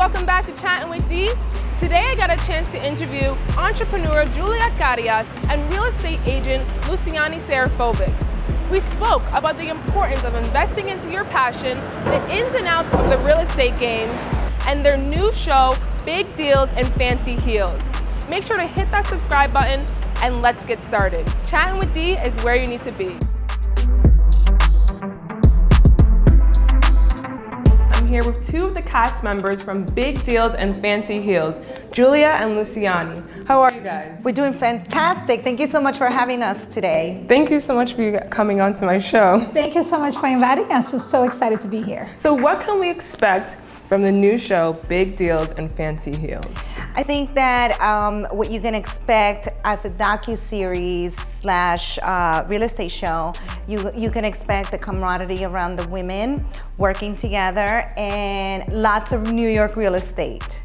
welcome back to Chattin with D. Today I got a chance to interview entrepreneur Julia Carias and real estate agent Luciane Serifovic. We spoke about the importance of investing into your passion, the ins and outs of the real estate game, and their new show, Big Deals and Fancy Heels. Make sure to hit that subscribe button and let's get started. Chattin with D is where you need to be. I'm here with two of the cast members from Big Deals and Fancy Heels, Julia and Luciane. How are you guys? We're doing fantastic. Thank you so much for having us today. Thank you so much for you coming on to my show. Thank you so much for inviting us. We're so excited to be here. So what can we expect from the new show, Big Deals and Fancy Heels? I think that what you can expect as a docu-series slash real estate show, you can expect the camaraderie around the women working together and lots of New York real estate.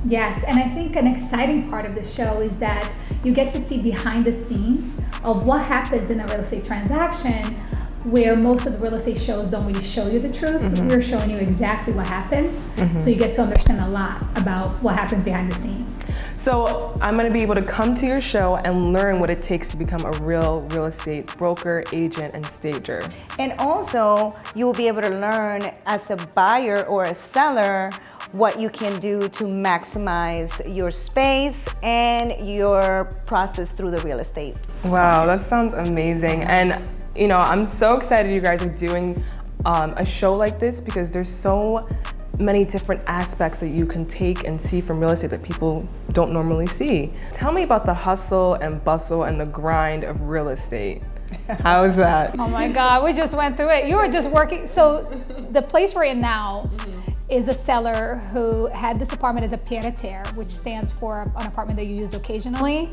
Yes, and I think an exciting part of the show is that you get to see behind the scenes of what happens in a real estate transaction, where most of the real estate shows don't really show you the truth. We're showing you exactly what happens, so you get to understand a lot about what happens behind the scenes. So I'm gonna be able to come to your show and learn what it takes to become a real estate broker, agent, and stager. And also, you will be able to learn as a buyer or a seller what you can do to maximize your space and your process through the real estate. Wow, that sounds amazing. And you know, I'm so excited you guys are doing a show like this because there's so many different aspects that you can take and see from real estate that people don't normally see. Tell me about the hustle and bustle and the grind of real estate. How is that? Oh my God, we just went through it. You were just working. So the place we're in now is a seller who had this apartment as a pied-à-terre, which stands for an apartment that you use occasionally.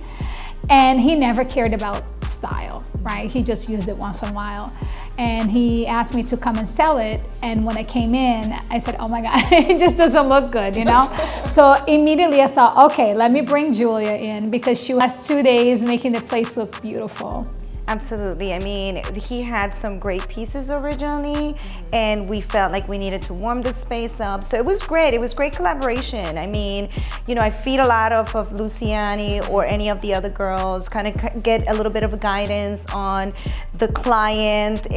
And he never cared about style, right? He just used it once in a while. And he asked me to come and sell it. And when I came in, I said, oh my God, it just doesn't look good, you know? So immediately I thought, okay, let me bring Julia in because she was 2 days making the place look beautiful. Absolutely. I mean, he had some great pieces originally, and we felt like we needed to warm the space up. So it was great. It was great collaboration. I mean, you know, I feed a lot of Luciane or any of the other girls, kind of get a little bit of guidance on the client.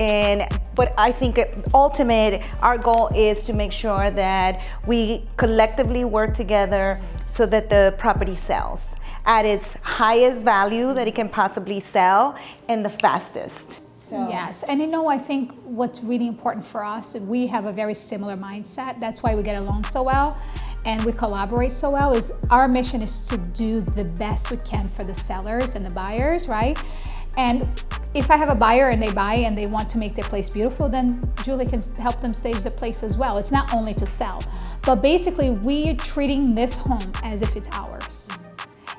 But I think ultimate, our goal is to make sure that we collectively work together so that the property sells at its highest value that it can possibly sell and the fastest. So. Yes, and you know, I think what's really important for us, we have a very similar mindset. That's why we get along so well and we collaborate so well, is our mission is to do the best we can for the sellers and the buyers, right? And if I have a buyer and they buy and they want to make their place beautiful, then Julie can help them stage the place as well. It's not only to sell, but basically we are treating this home as if it's ours.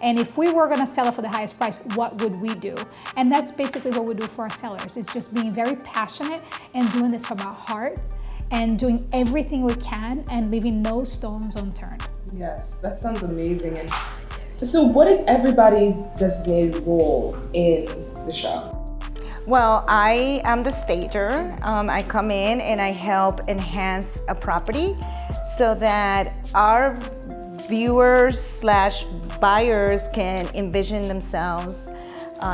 And if we were gonna sell it for the highest price, what would we do? And that's basically what we do for our sellers. It's just being very passionate and doing this from our heart and doing everything we can and leaving no stones unturned. Yes, that sounds amazing. And so what is everybody's designated role in the show? Well, I am the stager. I come in and I help enhance a property so that our viewers slash buyers can envision themselves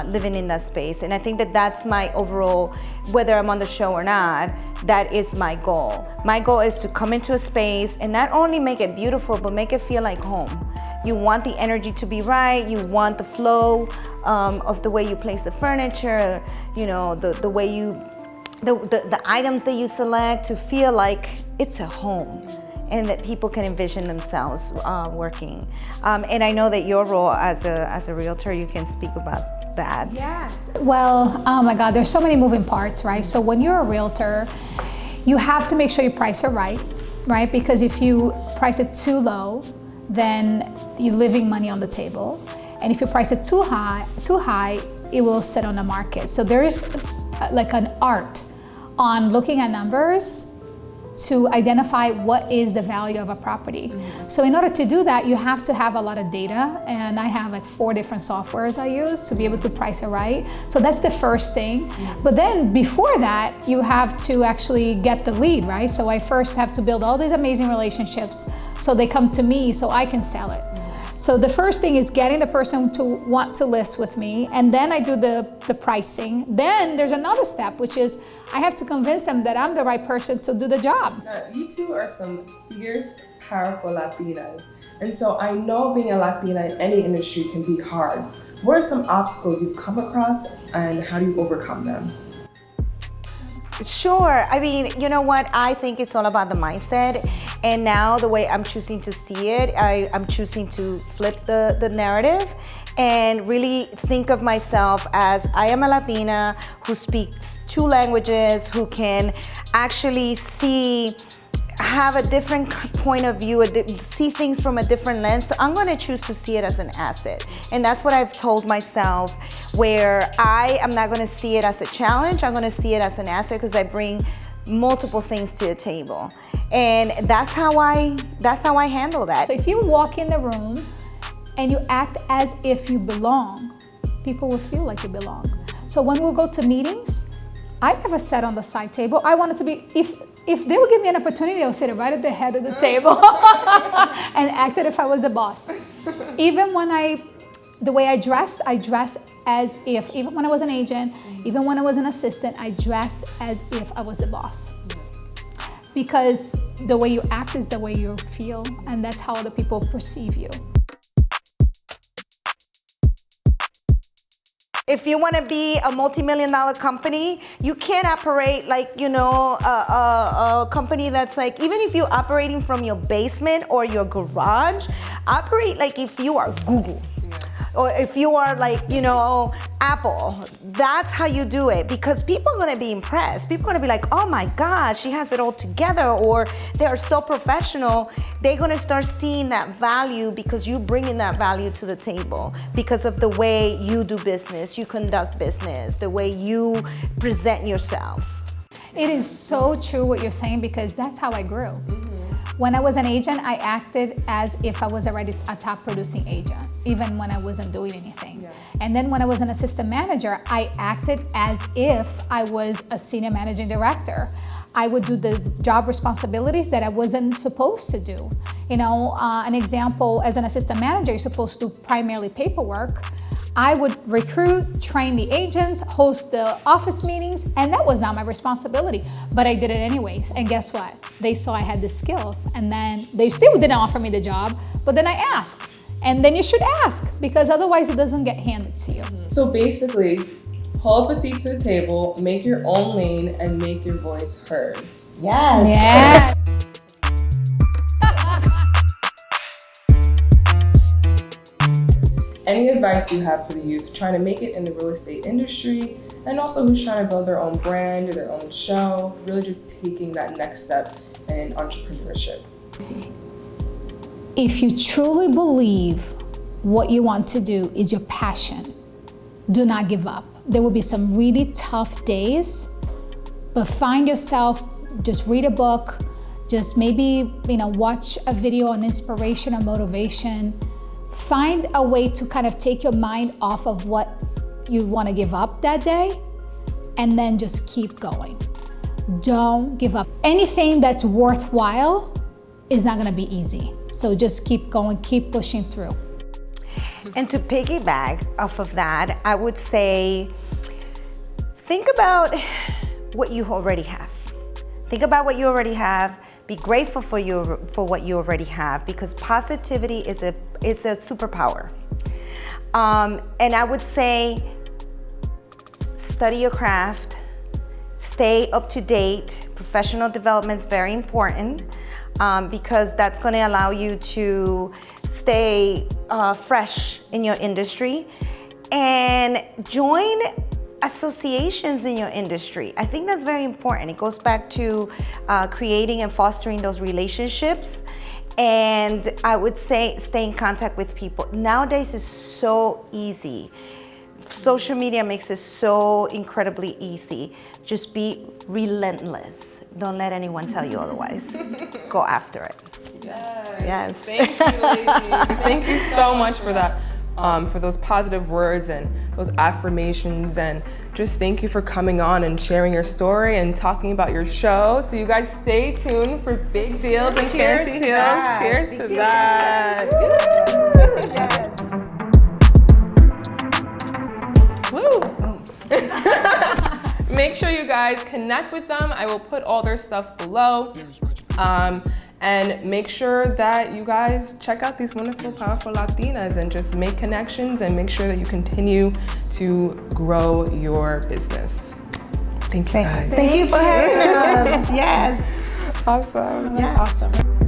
living in that space. And I think that that's my overall, whether I'm on the show or not, that is my goal. My goal is to come into a space and not only make it beautiful, but make it feel like home. You want the energy to be right, you want the flow of the way you place the furniture, you know, the way you, the items that you select to feel like it's a home, and that people can envision themselves working. And I know that your role as a realtor, you can speak about that. Yes. Well, oh my God, there's so many moving parts, right? So when you're a realtor, you have to make sure you price it right? Because if you price it too low, then you're leaving money on the table. And if you price it too high, it will sit on the market. So there is like an art on looking at numbers to identify what is the value of a property. So in order to do that, you have to have a lot of data, and I have like 4 different softwares I use to be able to price it right. So that's the first thing. But then before that, you have to actually get the lead, right? So I first have to build all these amazing relationships so they come to me so I can sell it. So the first thing is getting the person to want to list with me, and then I do the pricing. Then there's another step, which is I have to convince them that I'm the right person to do the job. Now, you two are some fierce, powerful Latinas. And so I know being a Latina in any industry can be hard. What are some obstacles you've come across, and how do you overcome them? Sure. I mean, you know what? I think it's all about the mindset. And now the way I'm choosing to see it, I'm choosing to flip the narrative and really think of myself as I am a Latina who speaks 2 languages, who can actually have a different point of view, see things from a different lens. So I'm gonna choose to see it as an asset. And that's what I've told myself, where I am not gonna see it as a challenge, I'm gonna see it as an asset because I bring multiple things to the table. And that's how I handle that. So if you walk in the room and you act as if you belong, people will feel like you belong. So when we go to meetings, I never sat on the side table. I wanted to be, if they would give me an opportunity, I would sit right at the head of the table and acted if I was the boss. Even when the way I dressed as if, even when I was an agent, even when I was an assistant, I dressed as if I was the boss. Because the way you act is the way you feel, and that's how other people perceive you. If you want to be a multi-million-dollar company, you can't operate like, a company that's like, even if you're operating from your basement or your garage, operate like if you are Google. Or if you are like, Apple. That's how you do it, because people are gonna be impressed. People are gonna be like, oh my God, she has it all together, or they are so professional. They're gonna start seeing that value because you're bringing that value to the table because of the way you do business, you conduct business, the way you present yourself. It is so true what you're saying, because that's how I grew. When I was an agent, I acted as if I was already a top producing agent, even when I wasn't doing anything. Yeah. And then when I was an assistant manager, I acted as if I was a senior managing director. I would do the job responsibilities that I wasn't supposed to do. An example, as an assistant manager, you're supposed to do primarily paperwork. I would recruit, train the agents, host the office meetings, and that was not my responsibility, but I did it anyways. And guess what? They saw I had the skills, and then they still didn't offer me the job, but then I asked. And then you should ask, because otherwise it doesn't get handed to you. So basically, pull up a seat to the table, make your own lane, and make your voice heard. Yes. Yeah. Any advice you have for the youth trying to make it in the real estate industry, and also who's trying to build their own brand or their own show, really just taking that next step in entrepreneurship? If you truly believe what you want to do is your passion, do not give up. There will be some really tough days, but find yourself, just read a book, just maybe watch a video on inspiration or motivation. Find a way to kind of take your mind off of what you want to give up that day, and then just keep going. Don't give up. Anything that's worthwhile is not going to be easy. So just keep going, keep pushing through. And to piggyback off of that, I would say, think about what you already have. Think about what you already have. Be grateful for what you already have, because positivity is a superpower. And I would say, study your craft, stay up to date. Professional development is very important, because that's going to allow you to stay fresh in your industry, and join associations in your industry. I think that's very important. It goes back to creating and fostering those relationships. And I would say stay in contact with people. Nowadays it's so easy social media makes it so incredibly easy. Just be relentless. Don't let anyone tell you otherwise. Go after it. Yes. Thank you, ladies. Thank you so much for that, for those positive words and those affirmations, and just thank you for coming on and sharing your story and talking about your show. So you guys stay tuned for big deals and fancy heels. Cheers to that. Yes. Woo! Make sure you guys connect with them. I will put all their stuff below. And make sure that you guys check out these wonderful, powerful Latinas and just make connections and make sure that you continue to grow your business. Thank you guys. Thank you for having us. Yes. Awesome. That's awesome.